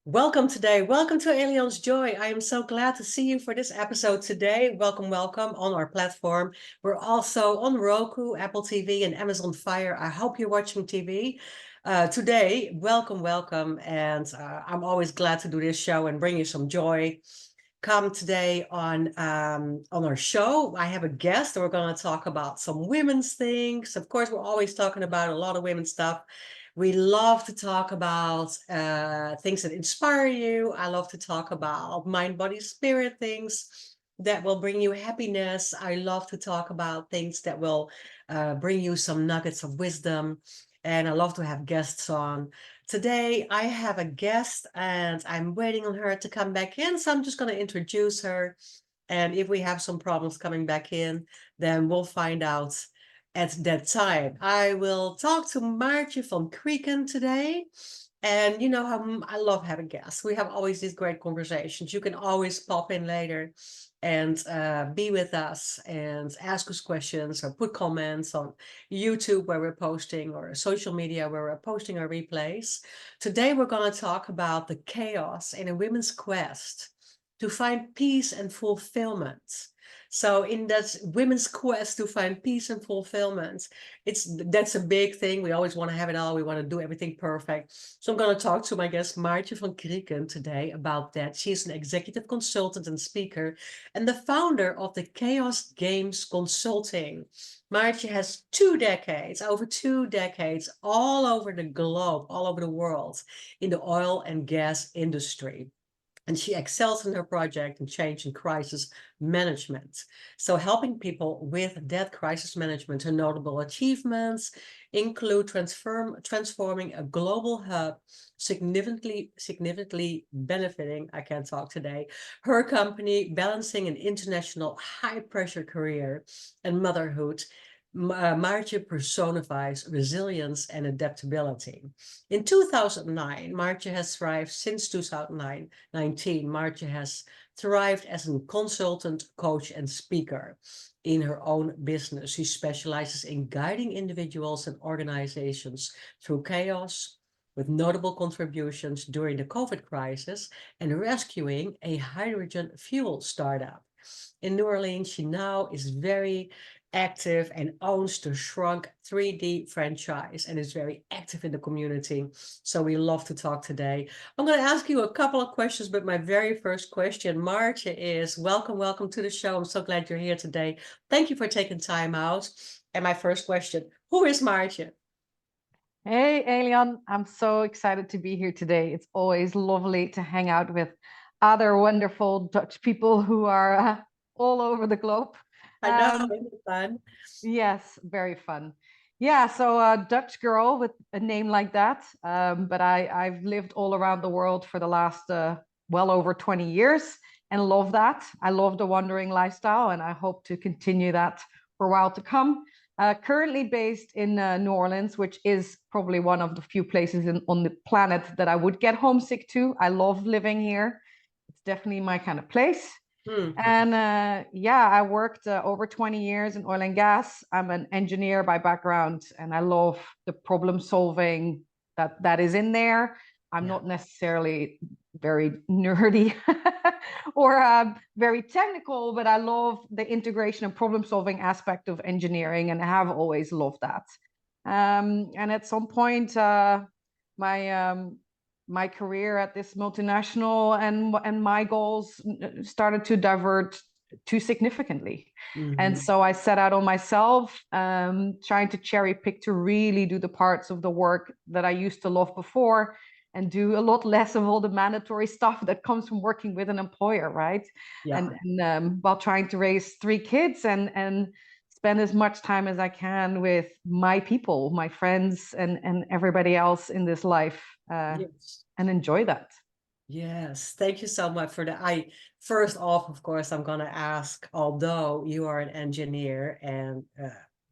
Welcome today. Welcome to Alien's Joy. I am so glad to see you for this episode today. Welcome, welcome on our platform. We're also on Roku, Apple TV, and Amazon Fire. I hope you're watching TV. Today, welcome, welcome. And I'm always glad to do this show and bring you some joy. Come today on our show. I have a guest, and we're going to talk about some women's things. Of course, we're always talking about a lot of women's stuff. We love to talk about things that inspire you. I love to talk about mind, body, spirit things that will bring you happiness. I love to talk about things that will bring you some nuggets of wisdom. And I love to have guests on. Today, I have a guest and I'm waiting on her to come back in. So I'm just going to introduce her. And if we have some problems coming back in, then we'll find out at that time. I will talk to Maartje van Krieken today. And you know how I love having guests. We have always these great conversations. You can always pop in later and be with us and ask us questions or put comments on YouTube where we're posting or social media where we're posting our replays. Today we're going to talk about the chaos in a women's quest to find peace and fulfillment. So in that women's quest to find peace and fulfillment, that's a big thing. We always want to have it all. We want to do everything perfect. So I'm going to talk to my guest Maartje van Krieken today about that. She's an executive consultant and speaker and the founder of the Chaos Games Consulting. Maartje has over 2 decades, all over the globe, all over the world in the oil and gas industry. And she excels in her project in change and crisis management. So helping people with that crisis management. Her notable achievements include transforming a global hub, significantly benefiting, I can't talk today, her company, balancing an international high-pressure career and motherhood. Maartje personifies resilience and adaptability. In 2009, Maartje has thrived since 2019. Maartje has thrived as a consultant, coach, and speaker in her own business. She specializes in guiding individuals and organizations through chaos, with notable contributions during the COVID crisis and rescuing a hydrogen fuel startup. In New Orleans, she now is very active and owns the Shrunk 3D franchise and is very active in the community. So we love to talk today. I'm going to ask you a couple of questions, but my very first question, Maartje, is welcome to the show. I'm so glad you're here today. Thank you for taking time out. And my first question, who is Maartje? Hey, Elian, I'm so excited to be here today. It's always lovely to hang out with other wonderful Dutch people who are all over the globe. I know, Um, it's fun. yes, very fun. Yeah, so a Dutch girl with a name like that. But I've lived all around the world for the last well over 20 years and love that. I love the wandering lifestyle and I hope to continue that for a while to come. Currently based in New Orleans, which is probably one of the few places on the planet that I would get homesick to. I love living here. It's definitely my kind of place. Mhm. And yeah, I worked over 20 years in oil and gas. I'm an engineer by background, and I love the problem solving that is in there. I'm Yeah. not necessarily very nerdy or very technical, but I love the integration and problem solving aspect of engineering, and I have always loved that. And at some point, my my career at this multinational and my goals started to divert too significantly. And Mhm. so I set out on myself, trying to cherry pick to really do the parts of the work that I used to love before and do a lot less of all the mandatory stuff that comes from working with an employer, right? Yeah. And while trying to raise 3 kids and spend as much time as I can with my people, my friends, and everybody else in this life, Yes. and enjoy that. Yes, thank you so much for that. First off, of course, I'm going to ask, although you are an engineer and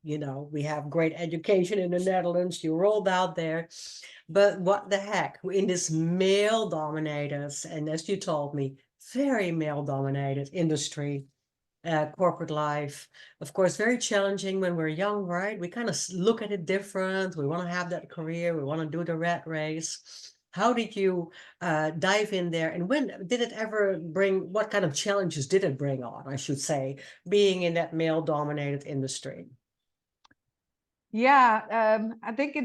we have great education in the Netherlands, you rolled out there, but what the heck, in this male-dominated, and as you told me, very male-dominated industry, corporate life, of course, very challenging when we're young, right? We kind of look at it different. We want to have that career. We want to do the rat race. How did you dive in there? And when did it ever bring, what kind of challenges did it bring on, I should say, being in that male-dominated industry? Yeah, I think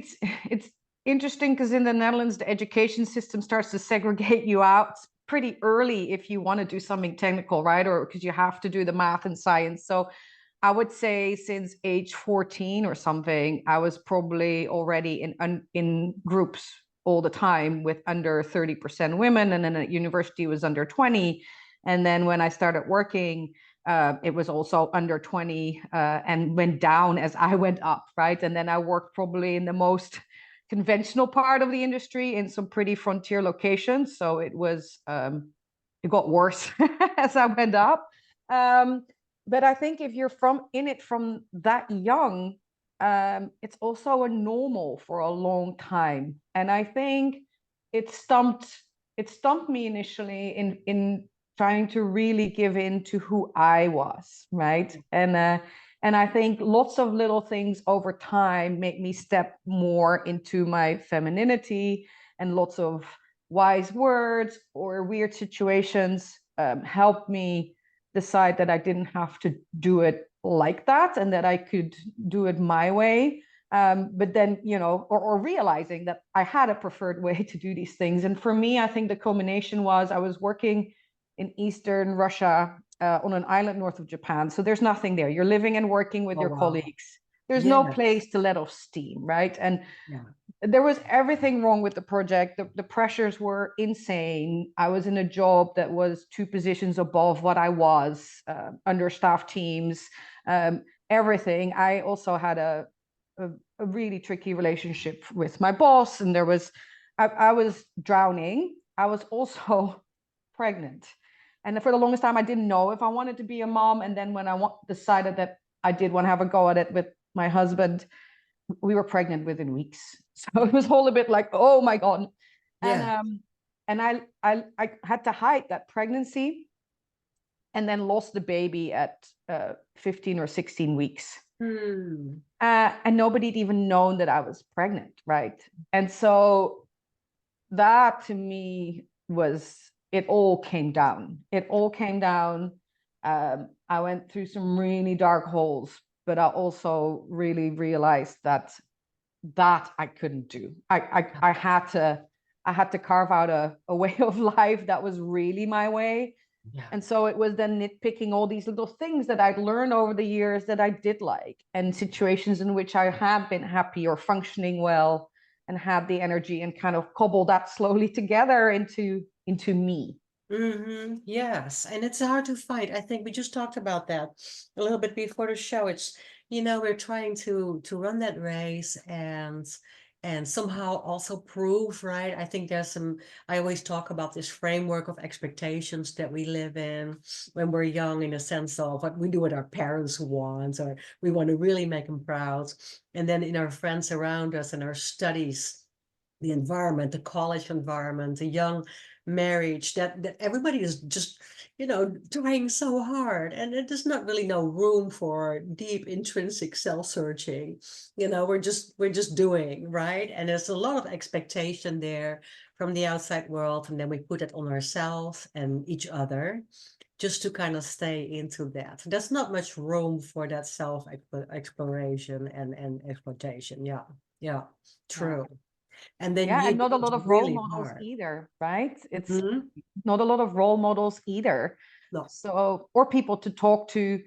it's interesting because in the Netherlands, the education system starts to segregate you out pretty early if you want to do something technical, right? Or because you have to do the math and science. So I would say since age 14 or something, I was probably already in groups all the time with under 30% women, and then at university was under 20. And then when I started working, it was also under 20 and went down as I went up, right? And then I worked probably in the most conventional part of the industry in some pretty frontier locations. So it got worse as I went up. But I think if you're in it from that young, it's also a normal for a long time. And I think it stumped it stumped me initially in trying to really give in to who I was, right? And I think lots of little things over time make me step more into my femininity, and lots of wise words or weird situations help me decide that I didn't have to do it like that and that I could do it my way. But then, or realizing that I had a preferred way to do these things. And for me, I think the culmination was I was working in Eastern Russia on an island north of Japan. So there's nothing there. You're living and working with Oh, your wow. colleagues. There's no Yes. place to let off steam, right? And Yeah. there was everything wrong with the project. The pressures were insane. I was in a job that was two positions above what I was, understaffed teams, everything. I also had a really tricky relationship with my boss, and I was drowning. I was also pregnant. And for the longest time, I didn't know if I wanted to be a mom. And then when I decided that I did want to have a go at it with my husband, we were pregnant within weeks. So it was all a bit like, oh my God. And Yeah. I had to hide that pregnancy, and then lost the baby at 15 or 16 weeks. Hmm. And nobody'd even known that I was pregnant, right? And so that to me was, it all came down. It all came down. I went through some really dark holes, but I also really realized that I couldn't do. I had to carve out a way of life that was really my way. Yeah. And so it was then nitpicking all these little things that I'd learned over the years that I did like, and situations in which I had been happy or functioning well and had the energy, and kind of cobble that slowly together into me. Yes, and it's hard to fight. I think we just talked about that a little bit before the show. It's, we're trying to run that race and somehow also prove, right? I think I always talk about this framework of expectations that we live in when we're young, in a sense of what we do what our parents want, or we want to really make them proud. And then in our friends around us and our studies, the environment, the college environment, the young marriage, that everybody is just, trying so hard. And there's not really no room for deep intrinsic self-searching. We're just doing, right? And there's a lot of expectation there from the outside world. And then we put it on ourselves and each other just to kind of stay into that. There's not much room for that self exploration and exploitation. Yeah. Yeah. Yeah. True. And then Yeah, you and do not a it lot of role really models hard. either, right? It's Mhm. not a lot of role models either. No. So, or people to talk to.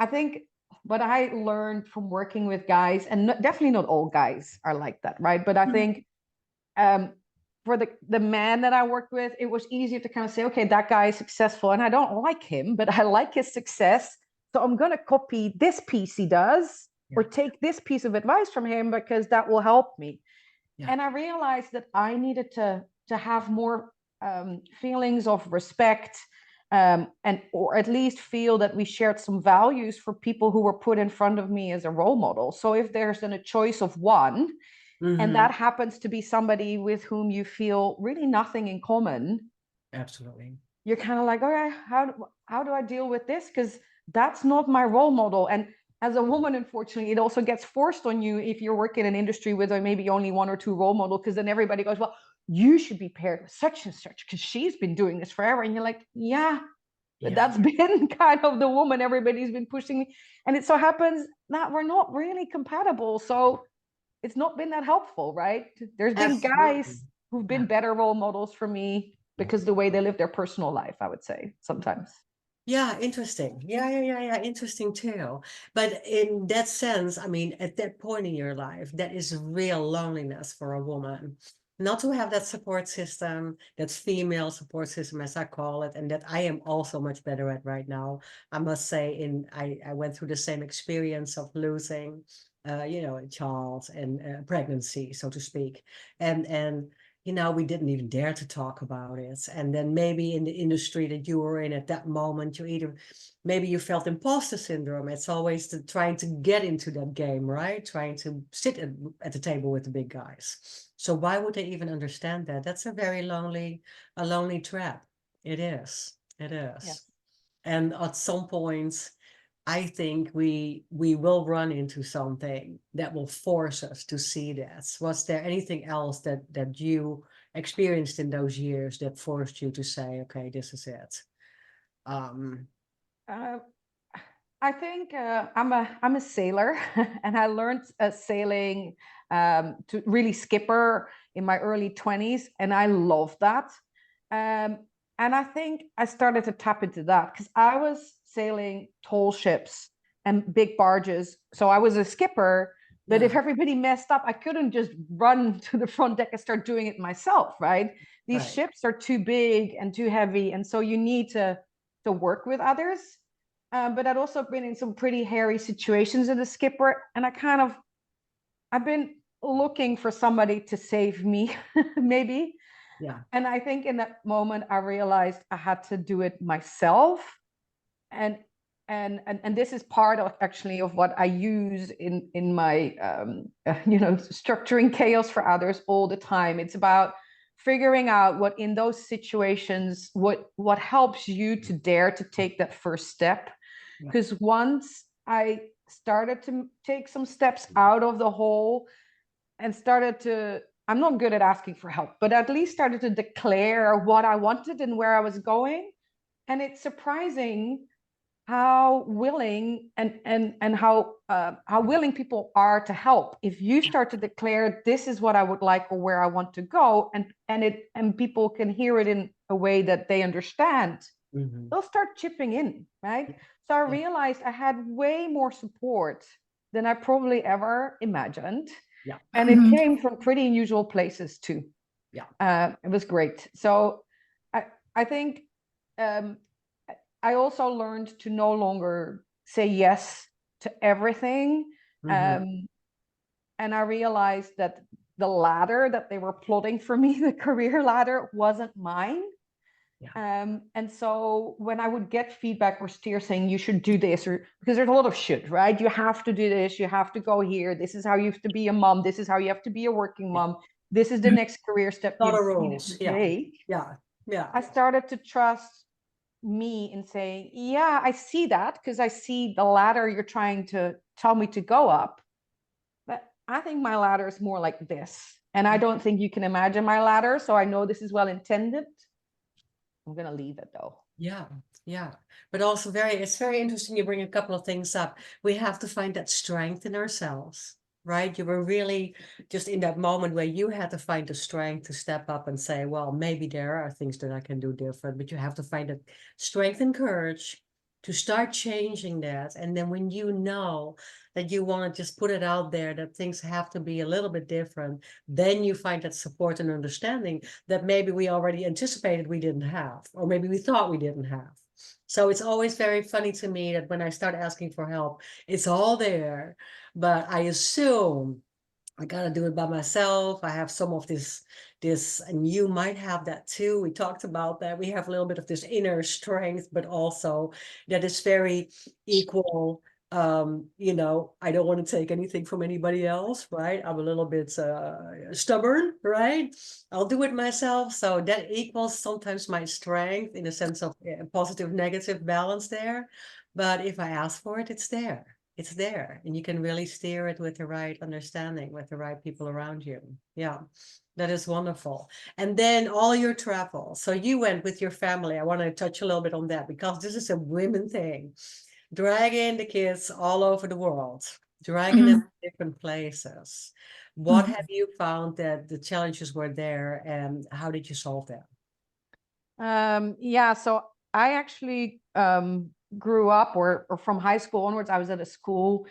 I think what I learned from working with guys, and definitely not all guys are like that, right? But I Mhm. think um, for the man that I worked with, it was easier to kind of say, okay, that guy is successful, and I don't like him, but I like his success, so I'm going to copy this piece he does, Yeah. or take this piece of advice from him because that will help me. Yeah. And I realized that I needed to have more feelings of respect, and or at least feel that we shared some values for people who were put in front of me as a role model. So if there's then a choice of one, and Hmm. that happens to be somebody with whom you feel really nothing in common, Absolutely. you're kind of like, all right, how do I deal with this? Because that's not my role model. And as a woman, unfortunately, it also gets forced on you if you're working in an industry with maybe only one or two role models, because then everybody goes, well, you should be paired with such and such because she's been doing this forever. And you're like, yeah, but that's been kind of the woman everybody's been pushing me. And it so happens that we're not really compatible. So it's not been that helpful, right? There's been Absolutely. guys who've been better role models for me because the way they live their personal life, I would say, sometimes. Yeah, interesting. Yeah. Interesting too. But in that sense, I mean, at that point in your life, that is real loneliness for a woman. Not to have that support system, that female support system, as I call it, and that I am also much better at right now. I must say, I went through the same experience of losing, a child and pregnancy, so to speak, and we didn't even dare to talk about it. And then maybe in the industry that you were in at that moment, maybe you felt imposter syndrome. It's always trying to get into that game, right? Trying to sit at the table with the big guys. So why would they even understand that? That's a lonely trap. It is. It is. Yes. And at some point, I think we will run into something that will force us to see that. Was there anything else that you experienced in those years that forced you to say, okay, this is it? Um, Uh, I think I'm a sailor, and I learned sailing to really skipper in my early 20s, and I love that. Um, and I think I started to tap into that because I was sailing tall ships and big barges. So I was a skipper, but yeah, if everybody messed up, I couldn't just run to the front deck and start doing it myself, right? These right. ships are too big and too heavy, and so you need to work with others. But I'd also been in some pretty hairy situations as a skipper, and I've been looking for somebody to save me, maybe. Yeah. And I think in that moment I realized I had to do it myself. And and this is part of actually of what I use in my structuring chaos for others all the time. It's about figuring out what in those situations what helps you to dare to take that first step. Yeah. Because once I started to take some steps out of the hole and started to, I'm not good at asking for help, but at least started to declare what I wanted and where I was going. And it's surprising how willing and how willing people are to help if you start to declare this is what I would like or where I want to go, and people can hear it in a way that they understand. Mhm. They'll start chipping in, right? So I Yeah. realized I had way more support than I probably ever imagined. Yeah. And it came from pretty unusual places too. Yeah. It was great. So I think um, I also learned to no longer say yes to everything. Mhm. Um, and I realized that the ladder that they were plotting for me, the career ladder, wasn't mine. Yeah. And so when I would get feedback or steer saying you should do this, or because there's a lot of shit, right? You have to do this, you have to go here, this is how you have to be a mom, this is how you have to be a working Yeah. mom, this is the next career step A lot you of need to rules. Yeah. take. Yeah. Yeah. I started to trust me in saying, yeah, I see that because I see the ladder you're trying to tell me to go up. But I think my ladder is more like this. And I don't think you can imagine my ladder. So I know this is well intended. I'm going to leave it though. Yeah, yeah. But also it's very interesting you bring a couple of things up. We have to find that strength in ourselves, right? You were really just in that moment where you had to find the strength to step up and say, well, maybe there are things that I can do different, but you have to find that strength and courage to start changing that. And then when you know that you want to just put it out there, that things have to be a little bit different, then you find that support and understanding that maybe we already anticipated we didn't have, or maybe we thought we didn't have. So it's always very funny to me that when I start asking for help, it's all there, but I assume I gotta do it by myself. I have some of this, and you might have that too. We talked about that. We have a little bit of this inner strength, but also that is very equal. I don't want to take anything from anybody else, right? I'm a little bit stubborn, right? I'll do it myself. So that equals sometimes my strength in a sense of positive, negative balance there. But if I ask for it, it's there. it's there, and you can really steer it with the right understanding, with the right people around you. Yeah, that is wonderful. And then all your travel. So you went with your family. I want to touch a little bit on that because this is a women thing. Dragging the kids all over the world, dragging them Mhm. to different places. What Mhm. have you found that the challenges were there, and how did you solve them? Yeah, so I actually grew up, or from high school onwards, I was at a school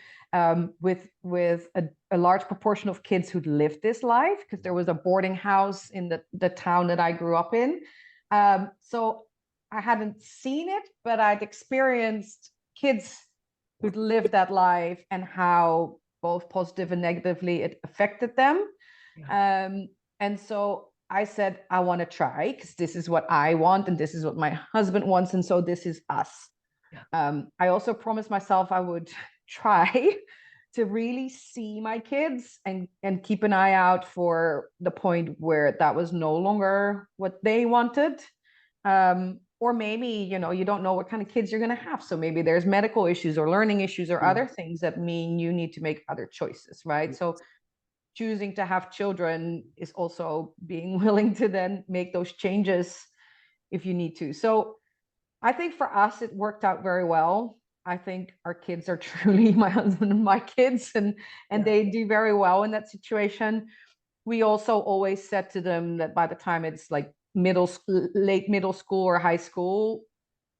with a large proportion of kids who'd lived this life because there was a boarding house in the town that I grew up in. So I hadn't seen it, but I'd experienced kids who'd lived that life and how both positive and negatively it affected them. Yeah. And so I said, I want to try because this is what I want and this is what my husband wants. And so this is us. Yeah. I also promised myself I would try to really see my kids and keep an eye out for the point where that was no longer what they wanted. Or maybe, you don't know what kind of kids you're going to have. So maybe there's medical issues or learning issues or Mm. other things that mean you need to make other choices, right? So choosing to have children is also being willing to then make those changes if you need to. So I think for us, it worked out very well. I think our kids are truly my husband and my kids, and Yeah. they do very well in that situation. We also always said to them that by the time it's like late middle school or high school,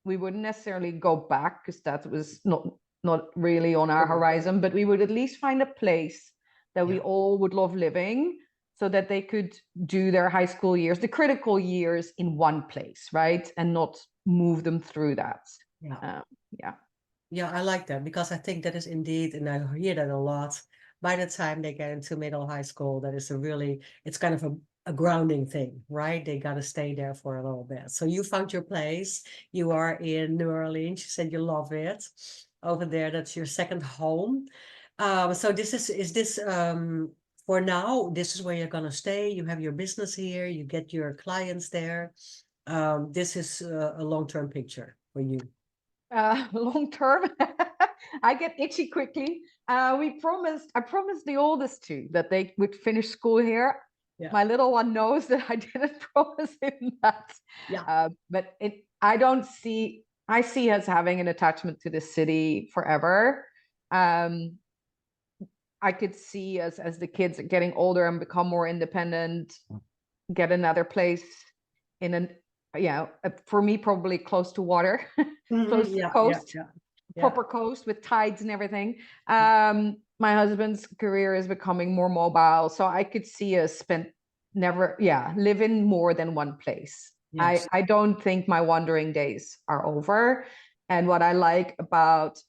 we wouldn't necessarily go back because that was not really on our horizon, but we would at least find a place that we Yeah. all would love living so that they could do their high school years, the critical years, in one place, right? And not move them through that. Yeah. Um, yeah. Yeah, I like that because I think that is indeed, and I hear that a lot. By the time they get into middle high school, that is it's kind of a grounding thing, right? They got to stay there for a little bit. So you found your place. You are in New Orleans. You said you love it over there. That's your second home. So is this for now? This is where you're gonna stay. You have your business here. You get your clients there. This is a long-term picture for you. Long term, I get itchy quickly. I promised the oldest two that they would finish school here. Yeah. My little one knows that I didn't promise him that. Yeah. But I see us having an attachment to the city forever. Um, I could see us as the kids are getting older and become more independent, get another place in an, for me, probably close to water, close to the Yeah, yeah, coast, yeah, yeah, proper coast with tides and everything. yeah. My husband's career is becoming more mobile, so I could see us live in more than one place. Yes. I don't think my wandering days are over. And what I like about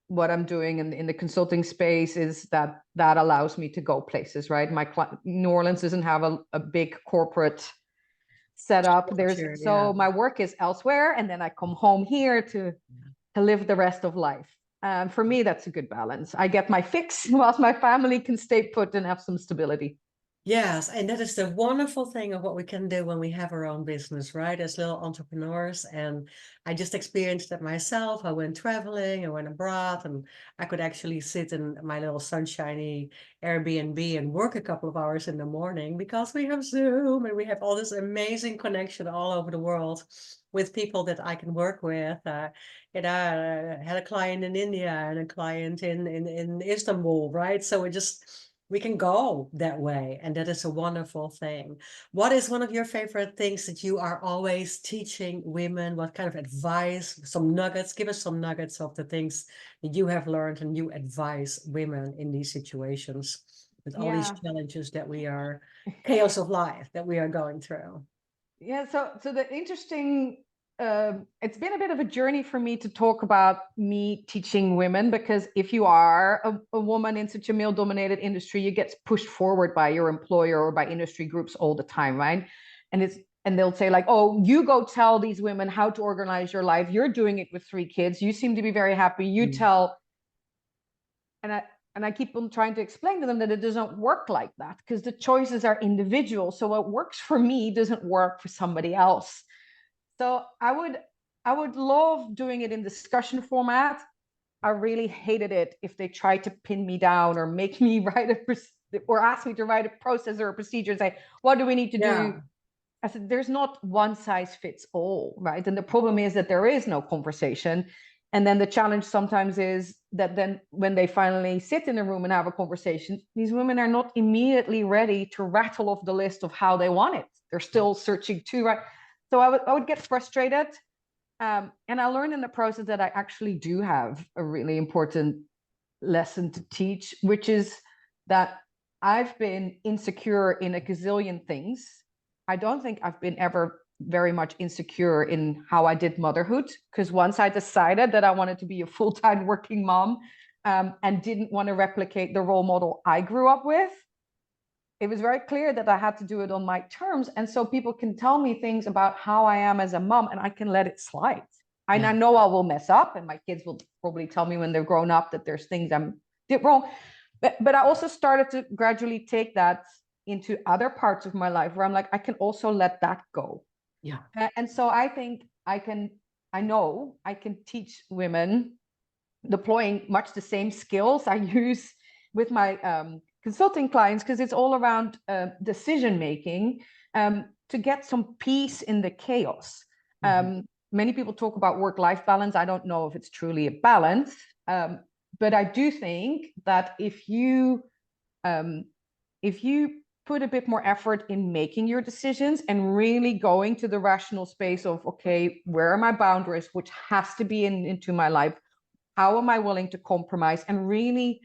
what I'm doing in the consulting space is that allows me to go places, right? New Orleans doesn't have a big corporate setup. Sure, yeah. So my work is elsewhere, and then I come home here to live the rest of life. For me, that's a good balance. I get my fix whilst my family can stay put and have some stability. Yes, and that is the wonderful thing of what we can do when we have our own business, right? As little entrepreneurs. And I just experienced that myself. I went traveling, I went abroad, and I could actually sit in my little sunshiny Airbnb and work a couple of hours in the morning because we have Zoom and we have all this amazing connection all over the world with people that I can work with. I had a client in India and a client in Istanbul, right? So we can go that way, and that is a wonderful thing. What is one of your favorite things that you are always teaching women? What kind of advice, some nuggets? Give us some nuggets of the things that you have learned and you advise women in these situations with all these Yeah. challenges chaos of life that we are going through. Yeah, so the interesting, it's been a bit of a journey for me to talk about me teaching women, because if you are a woman in such a male-dominated industry, you get pushed forward by your employer or by industry groups all the time, right? And they'll say like, oh, you go tell these women how to organize your life. You're doing it with 3 kids. You seem to be very happy. You Mm. tell, and I keep on trying to explain to them that it doesn't work like that, because the choices are individual. So what works for me doesn't work for somebody else. So I would love doing it in discussion format. I really hated it if they tried to pin me down or make me write or ask me to write a process or a procedure and say, what do we need to do? Yeah. I said, there's not one size fits all, right? And the problem is that there is no conversation. And then the challenge sometimes is that then when they finally sit in a room and have a conversation, these women are not immediately ready to rattle off the list of how they want it. They're still searching too, right? So I would get frustrated. And I learned in the process that I actually do have a really important lesson to teach, which is that I've been insecure in a gazillion things. I don't think I've been ever very much insecure in how I did motherhood, because once I decided that I wanted to be a full-time working mom, and didn't want to replicate the role model I grew up with, it was very clear that I had to do it on my terms. And so people can tell me things about how I am as a mom, and I can let it slide. And I Yeah. know I will mess up, and my kids will probably tell me when they're grown up that there's things I did wrong. But I also started to gradually take that into other parts of my life where I'm like, I can also let that go. Yeah. And so I think I know I can teach women deploying much the same skills I use with my consulting clients, because it's all around decision making, to get some peace in the chaos. Many people talk about work-life balance. I don't know if it's truly a balance, but I do think that if you put a bit more effort in making your decisions and really going to the rational space of, okay, where are my boundaries, which has to be into my life? How am I willing to compromise, and really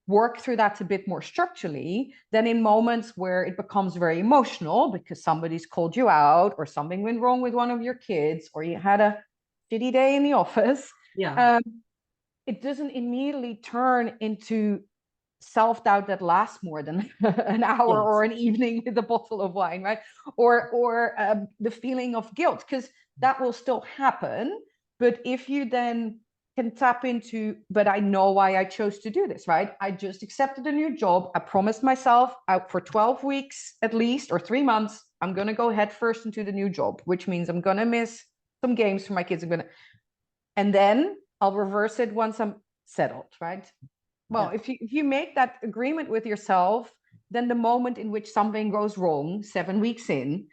work through that a bit more structurally, than in moments where it becomes very emotional because somebody's called you out, or something went wrong with one of your kids, or you had a shitty day in the office. Yeah. It doesn't immediately turn into self-doubt that lasts more than an hour Yes. or an evening with a bottle of wine, right? Or the feeling of guilt, because that will still happen. But if you then can tap into, but I know why I chose to do this, right? I just accepted a new job. I promised myself out for 12 weeks at least, or 3 months, I'm going to go head first into the new job, which means I'm going to miss some games for my kids. And then I'll reverse it once I'm settled, right? Well, Yeah. if you make that agreement with yourself, then the moment in which something goes wrong 7 weeks in,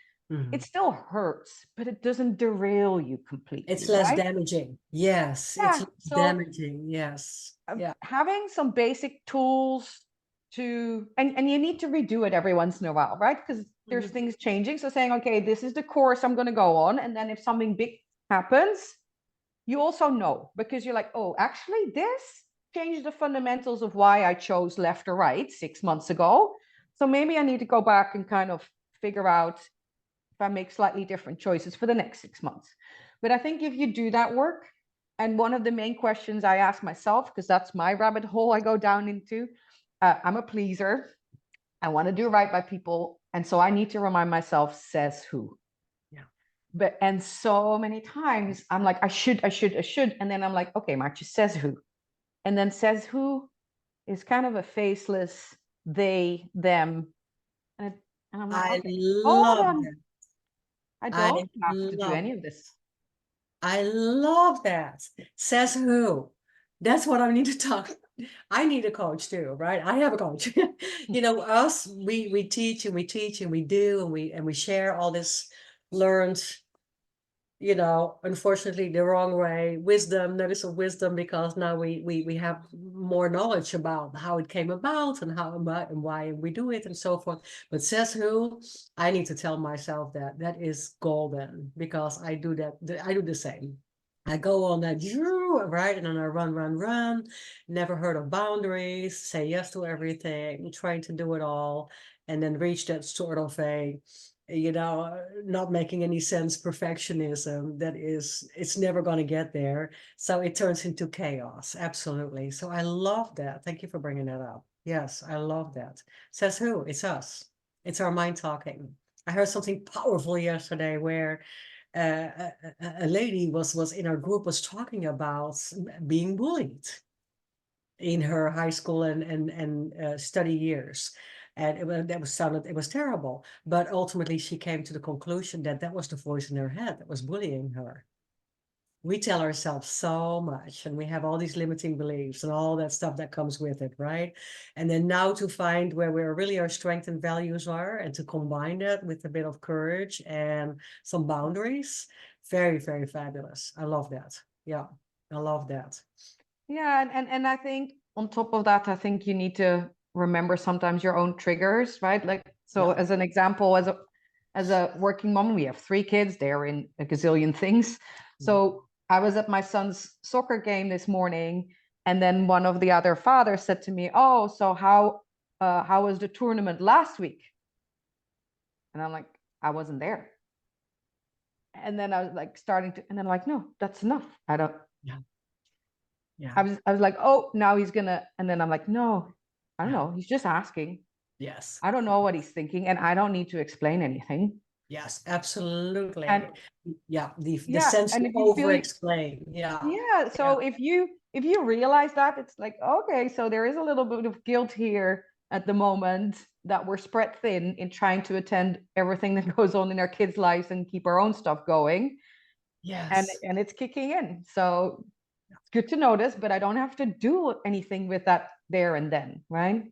it still hurts, but it doesn't derail you It's completely, less right? damaging. Yes, it's Yeah. less So damaging. Yes. Yeah. having some basic tools and you need to redo it every once in a while, right? Because there's Mhm. things changing. So saying, okay, this is the course I'm going to go on. And then if something big happens, you also know, because you're like, oh, actually, this changed the fundamentals of why I chose left or right 6 months ago. So maybe I need to go back and kind of figure out if I make slightly different choices for the next 6 months. But I think if you do that work, and one of the main questions I ask myself, because that's my rabbit hole I go down into, I'm a pleaser. I want to do right by people. And so I need to remind myself, says who? Yeah. And so many times I'm like, I should. And then I'm like, okay, Maartje, says who? And then says who is kind of a faceless they, them. And, and I'm like, I okay, hold love on. that. I I don't have to do love any of this. I love that. Says who? That's what I need to talk. I need a coach too, right? I have a coach. You know, us, we teach and we teach and we do and we share all this learned, you know, unfortunately the wrong way wisdom. That is a wisdom because now we have more knowledge about how it came about and how and why we do it and so forth. But says who? I need to tell myself that that is golden, because I do that. I do the same. I go on that, right, and then I run. Never heard of boundaries. Say yes to everything. Trying to do it all, and then reach that sort of a, you know, not making any sense perfectionism. That is, it's never going to get there. So it turns into chaos. Absolutely. So I love that. Thank you for bringing that up. Yes, I love that. Says who? It's us. It's our mind talking. I heard something powerful yesterday where a lady was in our group, was talking about being bullied in her high school and study years. And it was terrible. But ultimately, she came to the conclusion that that was the voice in her head that was bullying her. we tell ourselves so much, and we have all these limiting beliefs and all that stuff that comes with it, right? And then now to find where really our strength and values are, and to combine that with a bit of courage and some boundaries, very, very fabulous. I love that. Yeah, I love that. Yeah, and I think on top of that, I think you need to remember sometimes your own triggers, right? Like, so Yeah. as an example, as a working mom, we have 3 kids, they're in a gazillion things. So I was at my son's soccer game this morning, and then one of the other fathers said to me, "Oh, so how was the tournament last week?" And I'm like, "I wasn't there." And then I was like starting to, and then like, "No, that's enough. I don't." Yeah. Yeah. I was like, "Oh, now he's gonna," and then I'm like, "No, I don't Yeah. know. He's just asking. Yes. I don't know what he's thinking, and I don't need to explain anything." Yes, absolutely. And Yeah, the yeah, sense and to if you feel, over-explain. Yeah. yeah, Yeah. so if you realize that, it's like, okay, so there is a little bit of guilt here at the moment that we're spread thin in trying to attend everything that goes on in our kids' lives and keep our own stuff going, Yes. and it's kicking in. So it's good to notice, but I don't have to do anything with that there and then, right?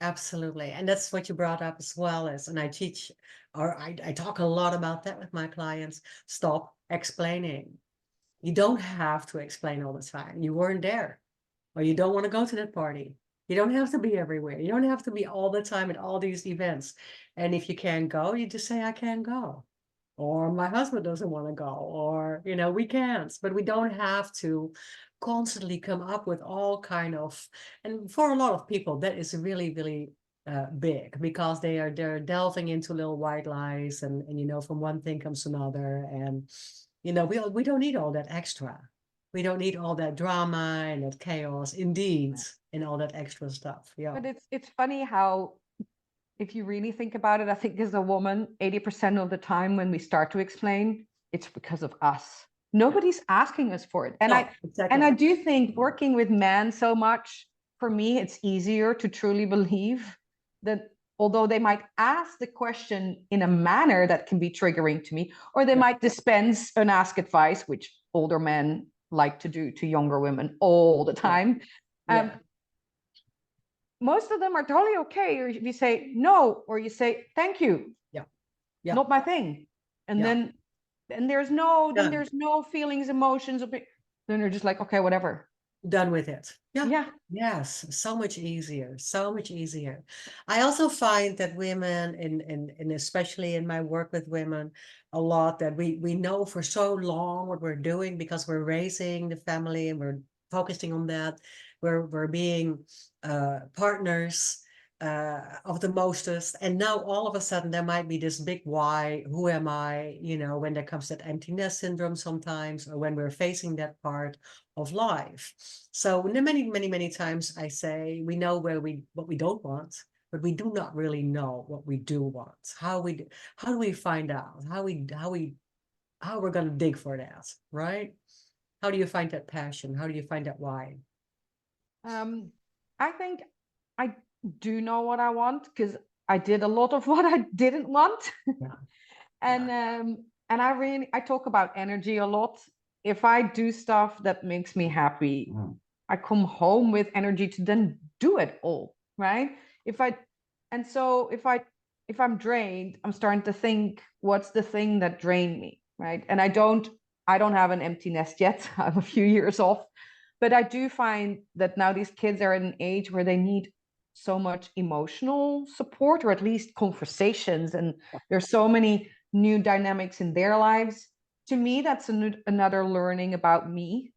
Absolutely. And that's what you brought up as well as, and I teach, or I talk a lot about that with my clients. Stop explaining. You don't have to explain all the time. You weren't there, or you don't want to go to that party. You don't have to be everywhere. You don't have to be all the time at all these events. And if you can't go, you just say, I can't go. Or my husband doesn't want to go, or, we can't, but we don't have to constantly come up with all kind of, and for a lot of people, that is really, really big, because they're delving into little white lies, and from one thing comes another, and we don't need all that extra. We don't need all that drama and that chaos, indeed, and all that extra stuff. Yeah. But it's funny how, if you really think about it, I think as a woman, 80% of the time when we start to explain, it's because of us. Nobody's asking us for it. And No, I exactly. do think working with men so much, for me, it's easier to truly believe that although they might ask the question in a manner that can be triggering to me, or they Yeah. might dispense and ask advice, which older men like to do to younger women all the Yeah. time. Yeah. Most of them are totally okay. Or if you say no, or you say thank you, Yeah. Yeah. not my thing, and Yeah. then Done. there's no feelings, emotions. Then you're just like, okay, whatever. Done with it. Yeah. Yeah. Yes. So much easier. So much easier. I also find that women, and especially in my work with women, a lot, that we know for so long what we're doing, because we're raising the family and we're focusing on that. We're being partners of the mostest. And now all of a sudden there might be this big why, who am I, when there comes that empty nest syndrome sometimes, or when we're facing that part of life. So many, many, many times I say, we know what we don't want, but we do not really know what we do want. How do we find out? How we're going to dig for that, right? How do you find that passion? How do you find that why? I think I do know what I want because I did a lot of what I didn't want. Yeah. And Yeah. I talk about energy a lot. If I do stuff that makes me happy, I come home with energy to then do it all, right? If I and so if I'm drained, I'm starting to think, what's the thing that drained me, right? And I don't have an empty nest yet. I'm a few years off, but I do find that now these kids are at an age where they need so much emotional support, or at least conversations, and there's so many new dynamics in their lives. To me, that's another learning about me,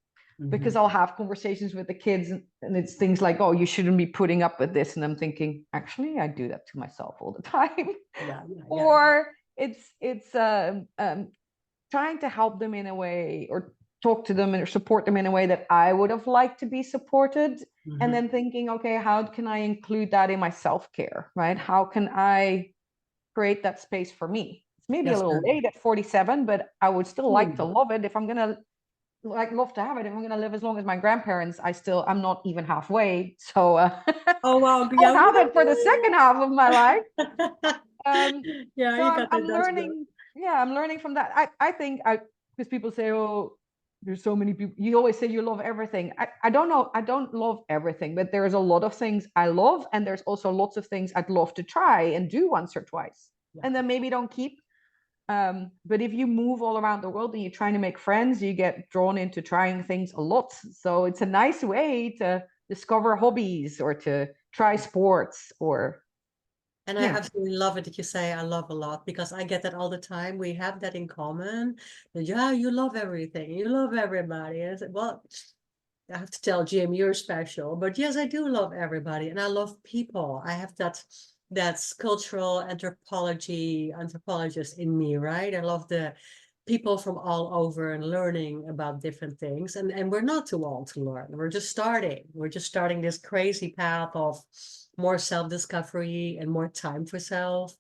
because I'll have conversations with the kids, and it's things like, oh, you shouldn't be putting up with this, and I'm thinking, actually I do that to myself all the time. Yeah. Yeah. Yeah. Or it's trying to help them in a way, or talk to them or support them in a way that I would have liked to be supported. And then thinking, okay, how can I include that in my self-care, right? How can I create that space for me? It's maybe a That's little good. late at 47, but I would still like to Hmm. love it. If I'm gonna love to have it, if I'm gonna live as long as my grandparents, I'm not even halfway. So Oh wow. I'll Yeah. have it for the second half of my life. Um, Yeah, so you got that. I'm That's good. learning. Yeah, I'm learning from that. I think because people say, oh, there's so many people. You always say you love everything. I don't know. I don't love everything, but there's a lot of things I love, and there's also lots of things I'd love to try and do once or twice, Yeah. and then maybe don't keep. But if you move all around the world and you're trying to make friends, you get drawn into trying things a lot. So it's a nice way to discover hobbies or to try sports or And I yeah. absolutely love it that you say I love a lot, because I get that all the time. We have that in common. That, yeah, you love everything. You love everybody. And I said, well, I have to tell Jim, you're special. But yes, I do love everybody. And I love people. I have that's cultural anthropologist in me, right? I love the people from all over and learning about different things. And we're not too old to learn. We're just starting. We're just starting this crazy path of more self-discovery and more time for self.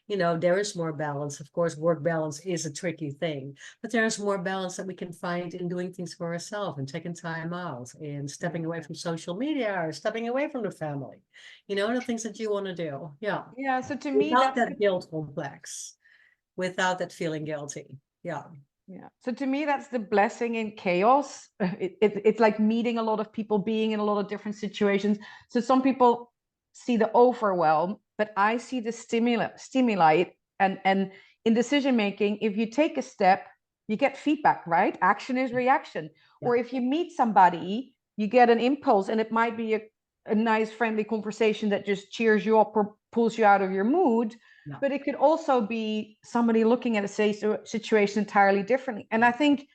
You know, there is more balance. Of course, work balance is a tricky thing, but there's more balance that we can find in doing things for ourselves and taking time out and stepping away from social media or stepping away from the family. You know, the things that you want to do. Yeah. Yeah. So to me, Without that's that guilt complex, without that feeling guilty. Yeah. yeah. So to me, that's the blessing in chaos. It's like meeting a lot of people, being in a lot of different situations. So some people see the overwhelm, but I see the stimuli and in decision making, if you take a step, you get feedback, right? Action is reaction. Yeah. Or if you meet somebody, you get an impulse, and it might be a nice, friendly conversation that just cheers you up or pulls you out of your mood. Yeah. But it could also be somebody looking at a situation entirely differently. And I think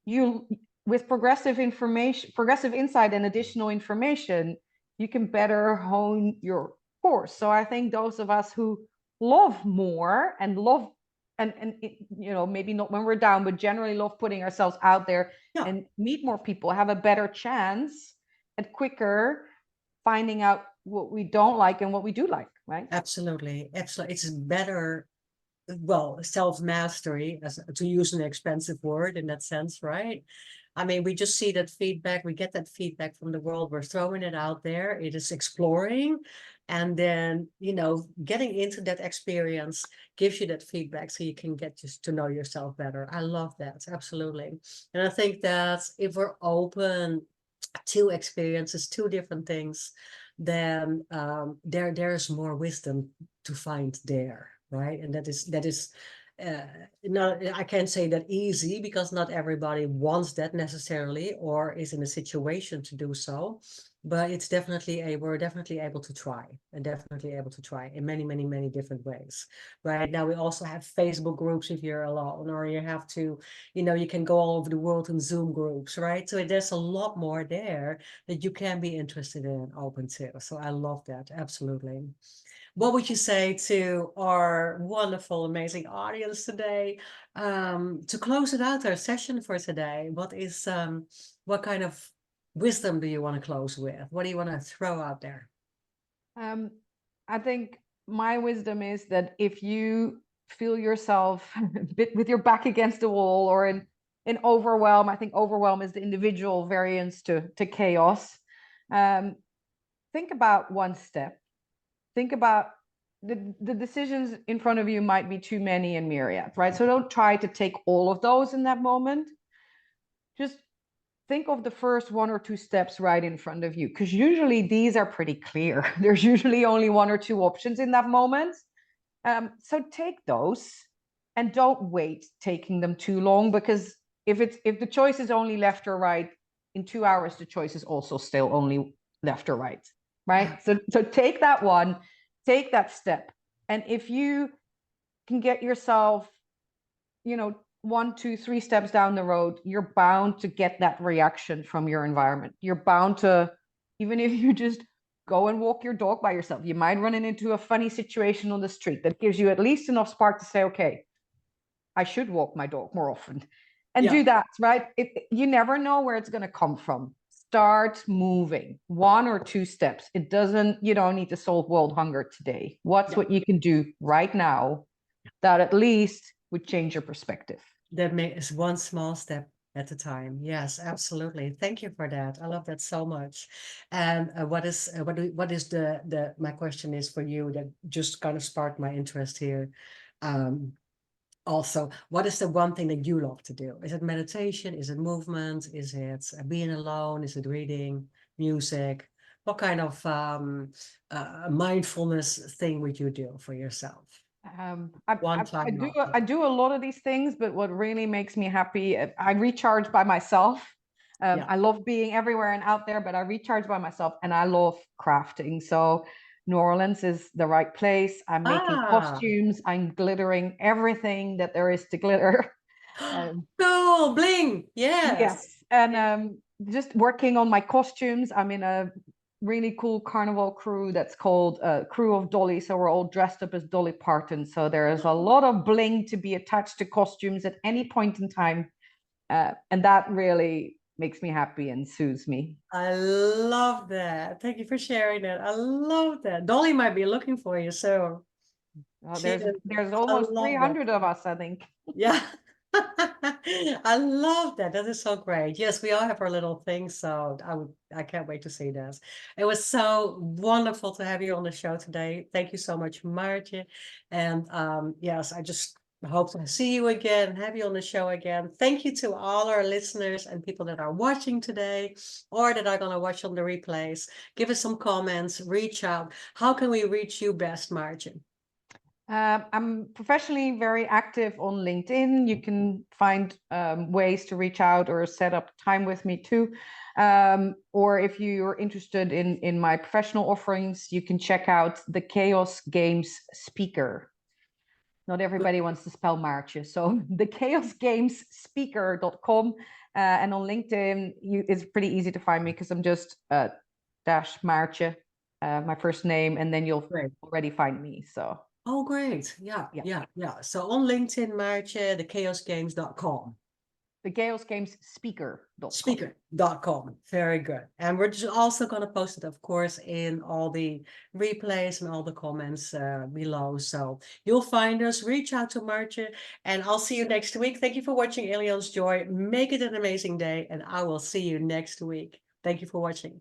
you, with progressive information, progressive insight and additional information, you can better hone your course. So I think those of us who love more and love and you know, maybe not when we're down, but generally love putting ourselves out there Yeah. and meet more people, have a better chance at quicker finding out what we don't like and what we do like, right? Absolutely. Absolutely. It's better, well, self-mastery, as to use an expensive word in that sense, right? I mean, we just see that feedback, we get that feedback from the world, we're throwing it out there, it is exploring, and then, you know, getting into that experience gives you that feedback so you can get just to know yourself better. I love that, absolutely. And I think that if we're open to experiences, two different things, then there's more wisdom to find there, right? And that is not, I can't say that easy, because not everybody wants that necessarily or is in a situation to do so, but it's definitely we're definitely able to try, and definitely able to try in many, many, many different ways. Right now we also have Facebook groups if you're alone, or you have to, you know, you can go all over the world in Zoom groups, right? So there's a lot more there that you can be interested in and open to. So I love that, absolutely. What would you say to our wonderful, amazing audience today? To close it out, our session for today, what kind of wisdom do you want to close with? What do you want to throw out there? I think my wisdom is that if you feel yourself a bit with your back against the wall or in overwhelm, I think overwhelm is the individual variance to chaos. Think about one step. Think about the decisions in front of you might be too many and myriad, right? So don't try to take all of those in that moment. Just think of the first one or two steps right in front of you, because usually these are pretty clear. There's usually only one or two options in that moment. So take those and don't wait taking them too long, because if the choice is only left or right, in 2 hours the choice is also still only left or right, right? So take that one, take that step, and if you can get yourself, you know, 1, 2, 3 steps down the road, you're bound to get that reaction from your environment. You're bound to, even if you just go and walk your dog by yourself, you might run into a funny situation on the street that gives you at least enough spark to say, okay, I should walk my dog more often, and Yeah. do that, right? You never know where it's going to come from. Start moving 1 or 2 steps. You don't need to solve world hunger today. What's what you can do right now that at least would change your perspective? That makes one small step at a time. Yes, absolutely. Thank you for that. I love that so much. And what is my question is for you that just kind of sparked my interest here. Also, what is the one thing that you love to do? Is it meditation? Is it movement? Is it being alone? Is it reading, music? What kind of mindfulness thing would you do for yourself? One I time do off. I do a lot of these things, but what really makes me happy, I recharge by myself. Yeah. I love being everywhere and out there, but I recharge by myself, and I love crafting. So New Orleans is the right place. I'm making Ah, costumes. I'm glittering everything that there is to glitter. Um, cool, bling. Yes. yes, and Yeah. just working on my costumes. I'm in a really cool carnival crew that's called Crew of Dolly. So we're all dressed up as Dolly Parton. So there is a lot of bling to be attached to costumes at any point in time. And that really makes me happy and soothes me. I love that. Thank you for sharing that. I love that. Dolly might be looking for you, so she is. There's I almost love that. 300 of us, I think. Yeah. I love that. That is so great. Yes, we all have our little things, so I can't wait to see this. It was so wonderful to have you on the show today. Thank you so much, Maartje. And yes, I just hope to see you again, have you on the show again. Thank you to all our listeners and people that are watching today or that are going to watch on the replays. Give us some comments, reach out. How can we reach you best, Maartje? I'm professionally very active on LinkedIn. You can find ways to reach out or set up time with me too. Or if you're interested in my professional offerings, you can check out the Chaos Games Speaker. Not everybody wants to spell Maartje. So the chaosgamesspeaker.com. And on LinkedIn, it's pretty easy to find me because I'm just dash Maartje, my first name, and then you'll Great. already find me. So Oh, great. Yeah, yeah. yeah. So on LinkedIn, Maartje, thechaosgames.com. Thechaosgamesspeaker.com. Speaker.com. Very good. And we're just also going to post it, of course, in all the replays and all the comments below. So you'll find us, reach out to Maartje, and I'll see you next week. Thank you for watching Alien's Joy. Make it an amazing day, and I will see you next week. Thank you for watching.